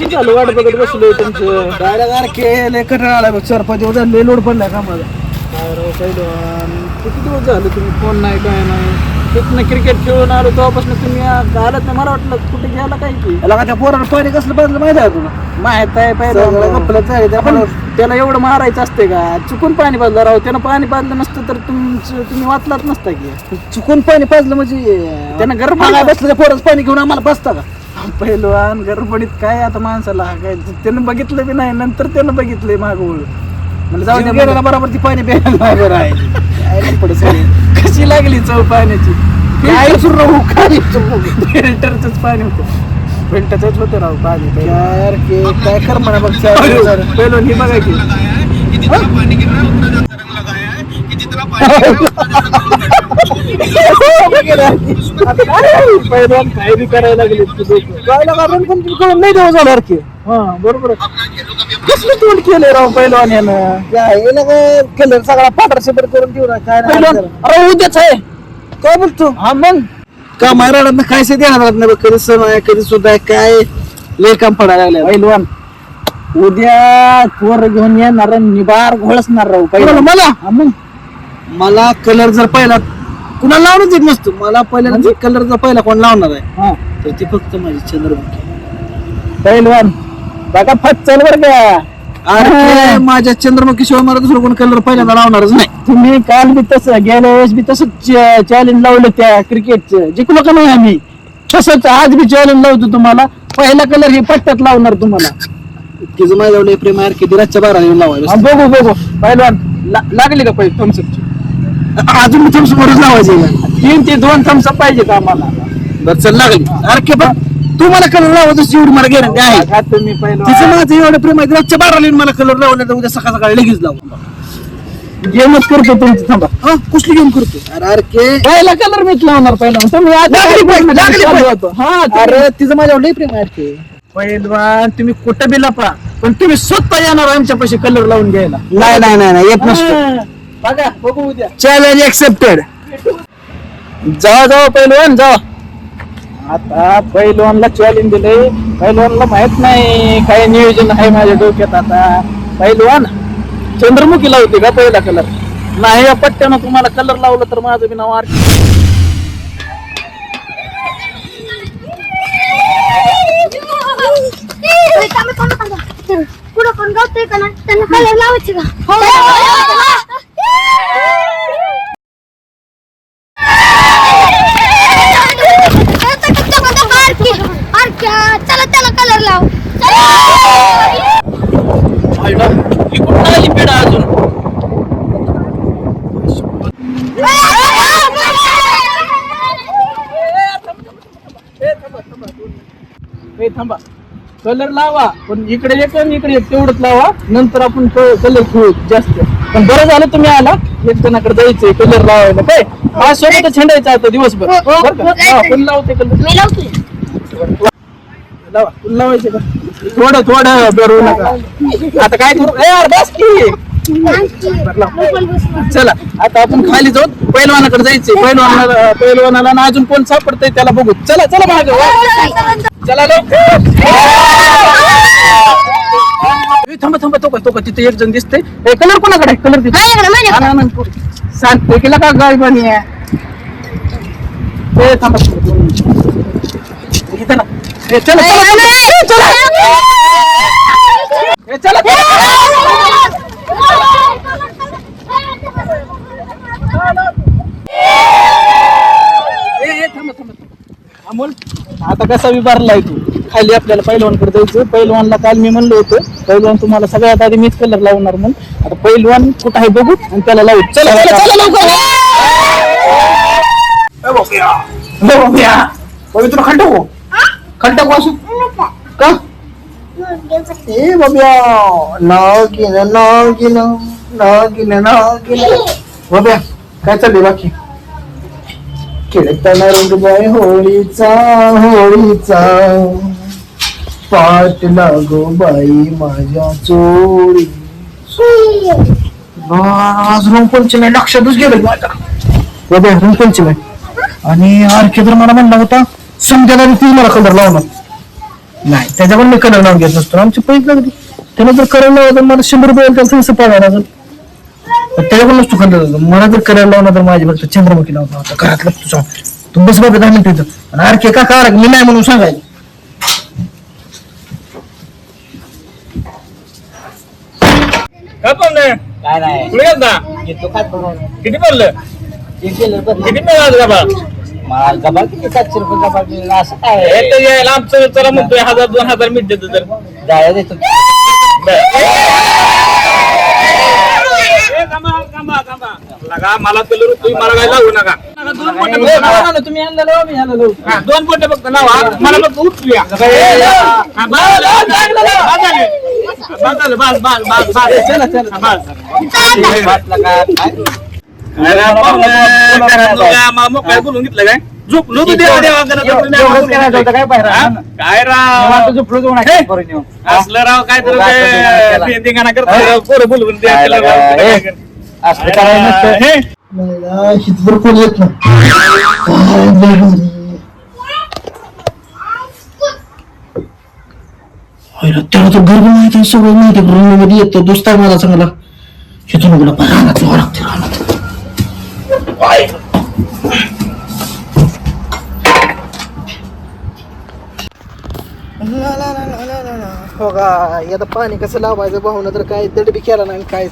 झालं वाट बघत बसलोय तुमचं केलं कंटाळा बघ 4-5 दिवस झाले लोड पडलाय का मला किती दिवस झाले तुम्ही फोन नाही काय नाही तिथनं क्रिकेट खेळून आलो तेव्हापासून तुम्ही आलात नाही मला वाटलं कुठे गेला काय की त्या पोराला पाणी कसलं बांधलं माहिती आहे तुला माहित आहे पहिलं त्याला एवढं मारायचं असते का चुकून पाणी पाजलं राहू त्यानं पाणी पाजलं नसतं तर तुम्ही वाचलाच नसता की चुकून पाणी पाजलं म्हणजे त्यानं गरम बसलं पोराचं पाणी घेऊन आम्हाला पाजता का पहिलवान गडबडीत काय आता माणसाला काय त्यानं बघितलं बी नाही नंतर त्यानं बघितलंय मागवळ म्हणजे जाऊ दे बरोबर ती पाणी प्यायला आहे कशी लागली चव पाण्याची फिल्टरच पाणी होतं फिल्टरच होतं राहू पाणी यार काय कर म्हणा बघ पहिलं ही बघायची पहिलवान काय बी करायला लागले नाही देऊ जाणार की हा बरोबर कसलं तोंड केलंय राव पहिलवान यानं केलं सगळा पांढरा करून देऊ ना काय अरे उद्याच आहे काय बोलतो हा मग का मायराडात काय से देणार नाही कधी सण आहे कधी सुद्धा काय लय काम पडायला लागले पहिलवान उद्या पोर घेऊन येणार निबार घोळसणार राहू पहिलं मला मग मला कलर जर पहिला कुणाला लावणच येत नसतो मला पहिल्या कलर जर पहिला कोण लावणार आहे तर ती फक्त माझी चंद्रमुखी पहिलवान बघा फट चल बर का अरे माझ्या चंद्रमुखी शिवाय मला दुसरं कोण कलर पहिल्यांदा लावणारच नाही तुम्ही काल बी तसं गेल्या वेळेस बी तसंच चॅलेंज लावलं त्या क्रिकेटचं जिंकलो का नाही आम्ही तसंच आज बी चॅलेंज लावतो तुम्हाला पहिला कलर हे पट्ट्यात लावणार तुम्हाला तिचं माझ्या प्रेम आहे किती रातच्या 12 येऊन लावायचं बघू पहिलवान लागली का पहिली थम्सअपची अजून मी थम्सअप वरच लावायचे 3 ते 2 थम्सअप पाहिजे का आम्हाला बरं चल लागली अरे बघ तू मला कलर लावतोस एवढी मला गॅरंटी आहे तुम्ही तिचं माझं एवढं प्रेम आहे रातच्या 12 येऊन मला कलर लावला तर उद्या सकाळ सकाळी लगेच लावू गेमच करतो तुमची थांबा हा कुठली गेम करतो अरे पहिला कलर मीच लावणार पहिला तुम्ही अरे तिचं माझ्यावर लई प्रेम आहे पहिलवान तुम्ही कुठं बी लपा पण तुम्ही स्वतः येणार आमच्या पैसे कलर लावून घ्यायला नाही येत नसतो बघा बघू उद्या चॅलेंज एक्सेप्टेड जाऊ पहिलवान जा आता पहिलवानला चॅलेंज दिलंय पहिलवानला माहित नाही काय नियोजन आहे माझ्या डोक्यात आता पहिलवान चंद्रमुखी लावते का पहिला कलर नाही या पट्ट्यानं तुम्हाला कलर लावलं तर माझं बी नाव पुढं कोण गावतोय का ना त्यांना कलर लावायचे का चला त्याला कलर लाव पेढा अजून थांबा कलर लावा पण इकडे एक आणि इकडे एक तेवढंच लावा नंतर आपण कलर खेळू जास्त पण बरं झालं तुम्ही आला एक जणाकडे जायचंय कलर लावायला काय हा सोबतच छंडायचा आता दिवसभर कोण लावते कलर लावा लावायचे का थोडं बरं नका आता काय करू यार बस की चला आता आपण खाली जाऊ पहिलवानाकडे जायचंय पहिलवानाला ना अजून कोण सापडतंय त्याला बघू चला मागे चला थांबा तो का तिथे एक जण दिसतंय कलर कोणाकडे कलर तिथे सांगते केला का गायबानी आहे थांबा इथं ना चला अमोल आता कसा विभारलाय तू खाली आपल्याला पहिलवानकडे जायचं पहिलवानला काल मी म्हणलं होतं पहिलवान तुम्हाला सगळ्यात आधी मीच कलर लावणार म्हणून आता पहिलवान कुठं आहे बघू आणि त्याला लावू चला पवित्र खंडको असू का ए बाब्या बाब्या काय चाललंय बाकी खेळताना रंगबाई होळीचा पाठ लागो बाई माझ्या चोळी आज रंगपंचमी लक्षातच गेलं माझ्या बाबा रंगपंचमी आणि आरके तर मला म्हणला होता समजायला ती मला कलर लावणार नाही त्याच्याकडून मी कलर लावून घेत नसतो आमचे पैसे लागते त्याला जर कलर लावला तर मला 100 रुपये त्याला थोडंसं पगार असेल त्याच्याकडून नसतो कलर मला जर कलर लावला तर माझी फक्त चंद्रमुखी लावला होता घरातलं तुझा तू बस बघ 10 मिनिटं आणि आरके का कार मी नाही म्हणून सांगायचं काय पाहुणे काय नाही कुठे गेलता येतो काय करून किती पडलं किती मिळालं बाबा मला गबाळ किती 700 रुपये गबाळ मिळाला असं काय हे तर यायला आमचं चला म्हणतोय 1000-2000 मिनिट देतो तर जायला देतो लगा मला कलर तुम्ही मला काय लावू नका 2 पोटे तुम्ही आणलं 2 पोटे फक्त लावा मला फक्त उठूया काय बोलून घेतलं काय झोपलो तू देवा देवा काय राव असलं राव काय तर पोरं बोलवून असं काय नसतं हितभर कोण येत नाही त्याला तर गर्भ माहिती सगळं माहिती रूम मध्ये येतो दोस्ता मला चांगला शेतून नको राहणार लागते राहणार हो का आता पाणी कसं लावायचं भावना तर काय दडबी केला नाही काय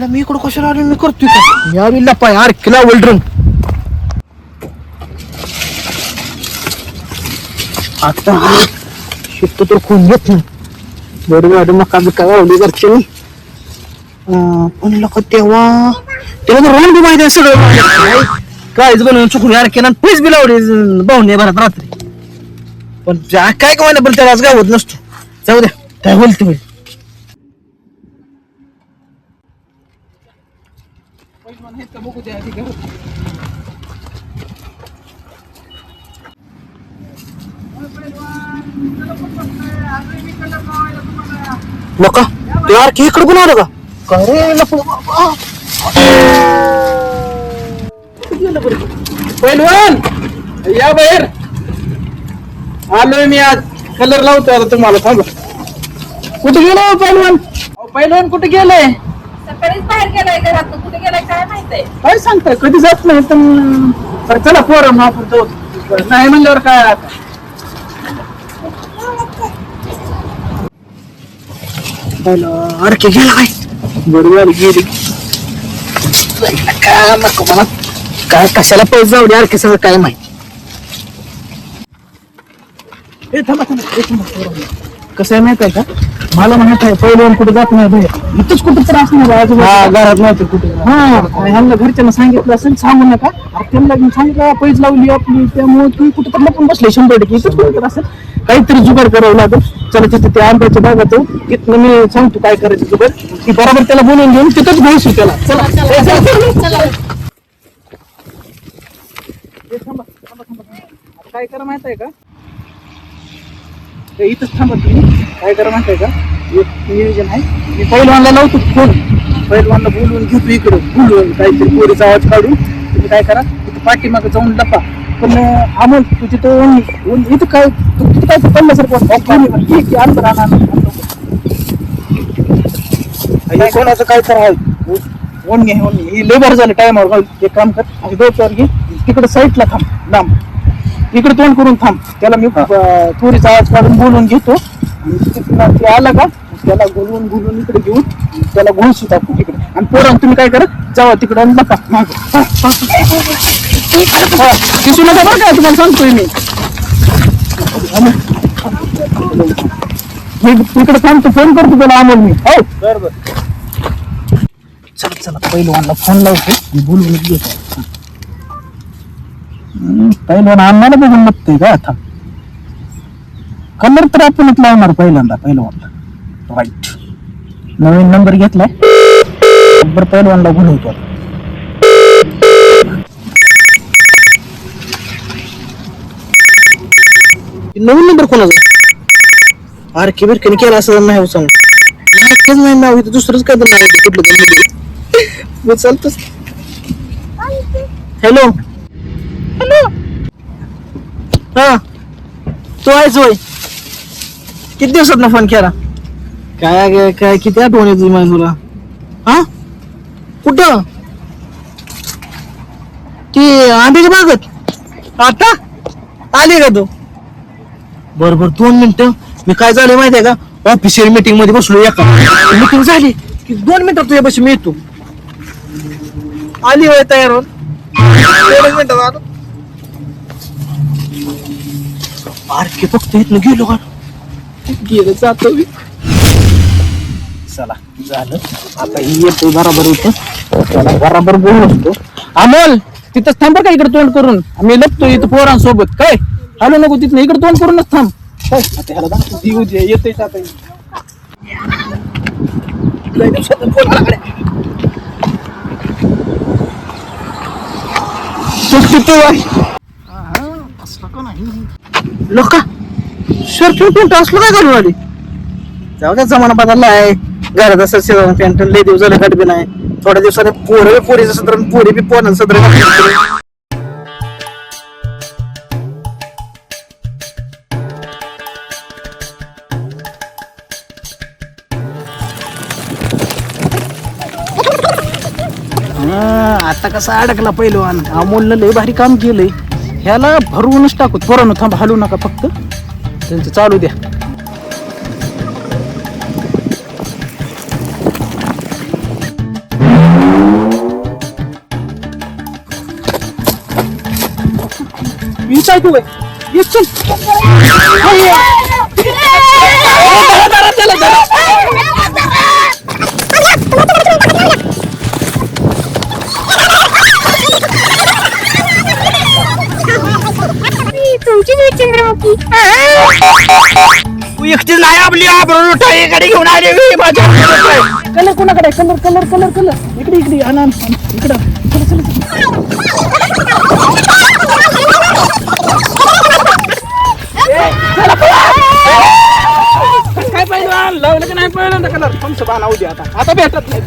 मी इकडं कशाला आलो मी करतोय का मी आम्ही लपाय आरकीला वल्ड्रम आता शिकतो तर कोण येत नाही बरोबर मका बिका वाढवली घरचे पण लोक तेव्हा त्याला तर रान बी माहिती आहे सगळं काहीच बनवून चुकून आरकेला पैस बी लावले भाऊने भरात रात्री पण काय काय पण त्याला आज गावत नसतो जाऊ द्या काय बोलते होईल नका ते आरके इकडे पण आलं का काय रे पहिलवान या बाहेर आलोय मी आज कलर लावतोय आता तुम्हाला थांबा कुठे गेलो पहिलवान पहिलवान कुठे गेलाय सकाळीच बाहेर गेलाय घरात कुठे गेलाय काय माहितीये काय सांगताय कधी जात नाही पण चला पोरं आपण जाऊ नाही म्हणल्यावर काय आता आरके गेला काय बरोबर गेली काय नको मला काय कशाला पैसे जाऊ दे आरके सगळं काय माहिती थांबा कसं आहे माहित आहे का मला माहित आहे पहिलं कुठे जात नाही बाहेर इथंच कुठं तर असणार घरात नाही कुठे ह्यांना घरच्यांना सांगितलं असेल सांगू नका त्यांना सांगितलं पैसे लावली आपली त्यामुळे ती कुठं तर लपून बसले 100% इथंच कुठे तर असेल काहीतरी जुगाड करावं लागेल चला तिथे त्या आंब्याच्या बागात इथनं मी सांगतो काय करायचं जुगाड ती बरोबर त्याला बोलून घेऊन तिथंच घ्यायची त्याला चला काय करा माहित आहे का इथंच थांबा तुम्ही काय करा माहित आहे का एक नियोजन आहे मी पहिलवानला लावतो फोन पहिलवानला बोलवून घेतो इकडं बोलवून काहीतरी पोरीचा आवाज काढून तुम्ही काय करा तिथे पाठीमागे जाऊन लपा पण अमोल तू तिथं इथं काय तिथं काय पडल्यासारखं कोणाचं काय तर आहे ओढणी ही लेबर झालं टायमावर एक काम कर आणि डोक्यावर घे तिकडे साईडला थांब लांब इकडे तोंड करून थांब त्याला मी चोरीचा आवाज काढून बोलून घेतो ते आला का त्याला बोलवून इकडे घेऊन त्याला घोळसू टाकू तिकडे आणि पोरांना तुम्ही काय करा जावा तिकडे आणि बघा दिसू नका बरं का तुम्हाला सांगतोय मी तिकडे थांबतो फोन करतो त्याला अमोल मी हो बरोबर चला पहिलवानला फोन लावतो बोलून घेतो पहिलवान आम्हाला बघून बघतोय का आता कलर तर आपणच लावणार पहिलवानला राईट नवीन नंबर घेतलाय नंबर पहिलवानला बोलवतो नवीन नंबर कोणाचा आरके बिरकेने केला असं नाही सांग नाही नाव इथं दुसरंच काय तर नाव कुठलं पण चालतच हॅलो हॅलो. हा तू आहेस होय. किती दिवसात फोन केला. काय काय किती आठवण येते माझी तुला. हा कुठं ती आंब्याच्या बागत आता आली का तू. बरोबर 2 मिनिटं. मी काय झालं माहितीये का ऑफिशियल मीटिंग मध्ये बसलो. एका मीटिंग झाली की 2 मिनिटात तुझ्या बशी मी येतो. आली होय तयार होऊन. 2 मिनिटात आलो. अरे फक्त इथनं गेलो का गेलं जातो मी. चला झालं आता ही येतो बरोबर इथं. त्याला बरोबर बोलू असतो. अमोल तिथंच थांब का इकडे तोंड करून. मी लपतो इथं पोरांसोबत. काय हॅलो नको तिथं इकडे तोंड करूनच थांब. काय आता ह्याला दाखव देऊ दे येतोय आता. लय दिवसातून फोन आला कडे. लोक शर्ट पॅन्ट असलं काय घालून आली. जाऊ द्या जमाना बदलला आहे. घरात असं शेवण पॅन्ट लय दिवस झाले घालबी नाही. थोड्या दिवसाने पोरं पोरीचं सत्र पोरी बी पोरांचं सत्र. आता कसा अडकला पहिलवान. अमोलनं लय भारी काम केलंय. ह्याला भरवूनच टाकू. पोरांनो थांब हलू नका फक्त. त्यांचं चालू द्या. विचार तू तुमची चंद्रमुखी. तू एकटीच नाही आपली आबरू लुटाई कडे घेऊन आली. कलर कोणाकडे कलर कलर कलर कलर इकडे इकडे आणा इकडं. काय पाहिजे लावलं की नाही पहिल्यांदा कलर तुमचं बाणा उद्या आता भेटत नाही.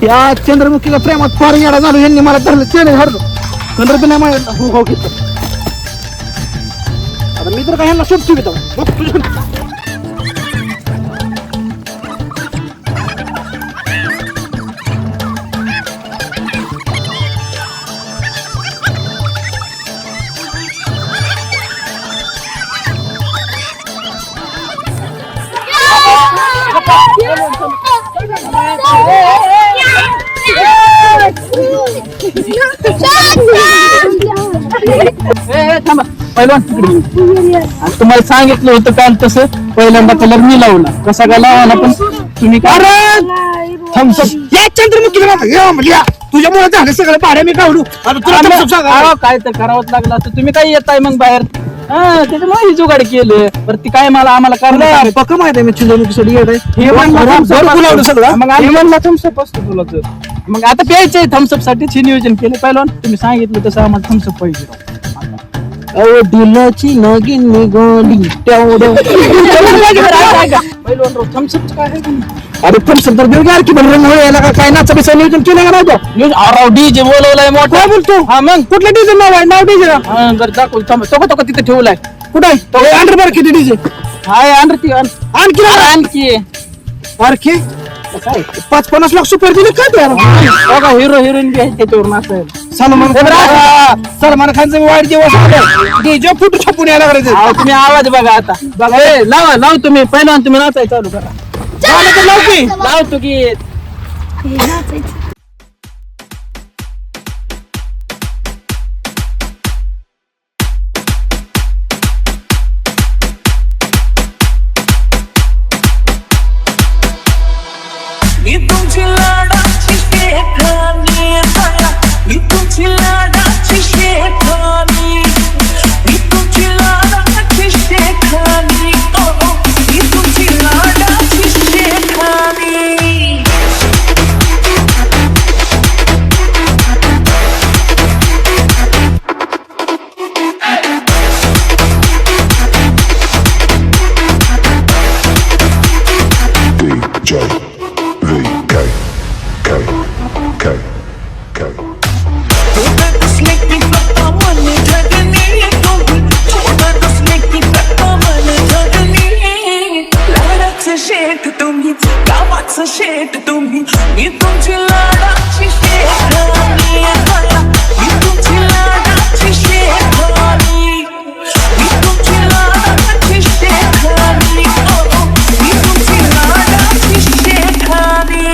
या चंद्रमुखीला प्रेमात फार येडा झालो. यांनी मला धरलं चेहरे हरलो. कलर बी नाही माहिती. हो हो घेतो आता मी तर काय यांना शोधतो घेतो. थांबा पहिलवान तिकडे. आणि तुम्हाला सांगितलं होतं काल तसं पहिल्यांदा कलर मी लावला. कसा काय लावला पण तुम्ही काय थम्सअप या चंद्रमुखीला तुझ्यामुळे झालं सगळं भाड्या मी काढू. काय तर करावंच लागलं असतं. तुम्ही काय येताय मग बाहेर. त्याच्यामुळे ही जुगाड केलं. बरं ती काय मला आम्हाला कारण पक्क माहिती आहे. मी चंद्रमुखीसाठी येत आहे. मग आम्ही म्हणला थम्सअप असतो तुला तर. मग आता प्यायचंय थम्सअप साठीच हे नियोजन केलं. पहिलं तुम्ही सांगितलं तसं आम्हाला थम्सअप पाहिजे. दिलाची नगीन निघाली तेवढं थम्सअप काय आहे. अरे थम्सअप तर देऊ घ्या की बरं यायला काय नाचा बिचा नियोजन केलं का नाही. डीजे बोलवलाय मोठा बोलतो. हा मग कुठलं डीजे नाव आहे. नाव डीजे दाखव. तो तिथे ठेवलाय. कुठं आहे अंडर बार किती डीजे हाय अंडर ती आणखी आणखी आणखी 5-50 लाख सुपर दिले काय बघा. हिरो हिरोईन बी आहे त्याच्यावर नाचायला. सलमान खानचा वाईट दिवस डीजे फुट छापून यायला करायचं. तुम्ही आवाज बघा आता बघा. लावा लाव तुम्ही पहिला तुम्ही नाचाय चालू करा. लावतो की मी तुमची लाडाची शेठानी दया. मी तुमची लाडाची शेठानी. मी तुमची लाडाची शेठानी. मी तुमची लाडाची शेठानी. थोडं कसले की गप्पा मन जगणे तुम्ही थोडं कसले की गप्पा मन जगणे लाडाचं शेठ तुम्ही गावाचं शेठ तुम्ही मी तुमची लाडाची शेठानी मी तुमची लाडाची शेठानी मी तुमची लाडाची शेठानी मी तुमची लाडाची शेठानी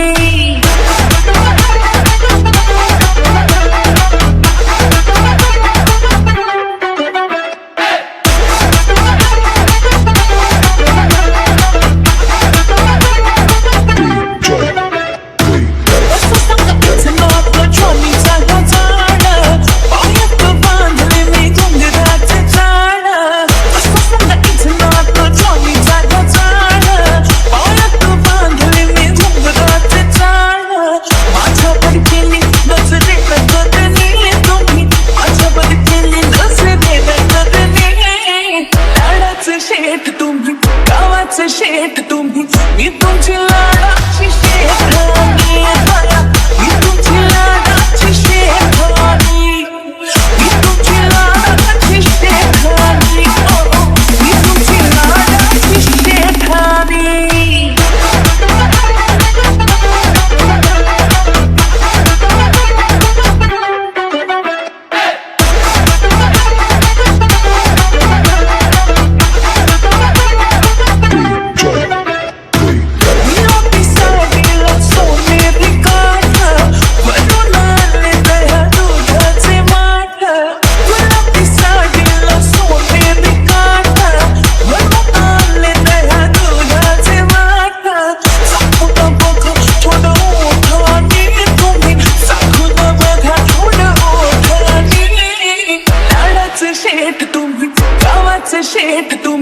शेठ तुम्ही गावाचं शेठ तुम्ही मी तुमची लाडाची शेठानी मी तुमची लाडाची शेठानी मी तुमची लाडाची शेठानी मी तुमची लाडाची शेठानी शेठ तुम्ही गावाचं शेठ तुम्ही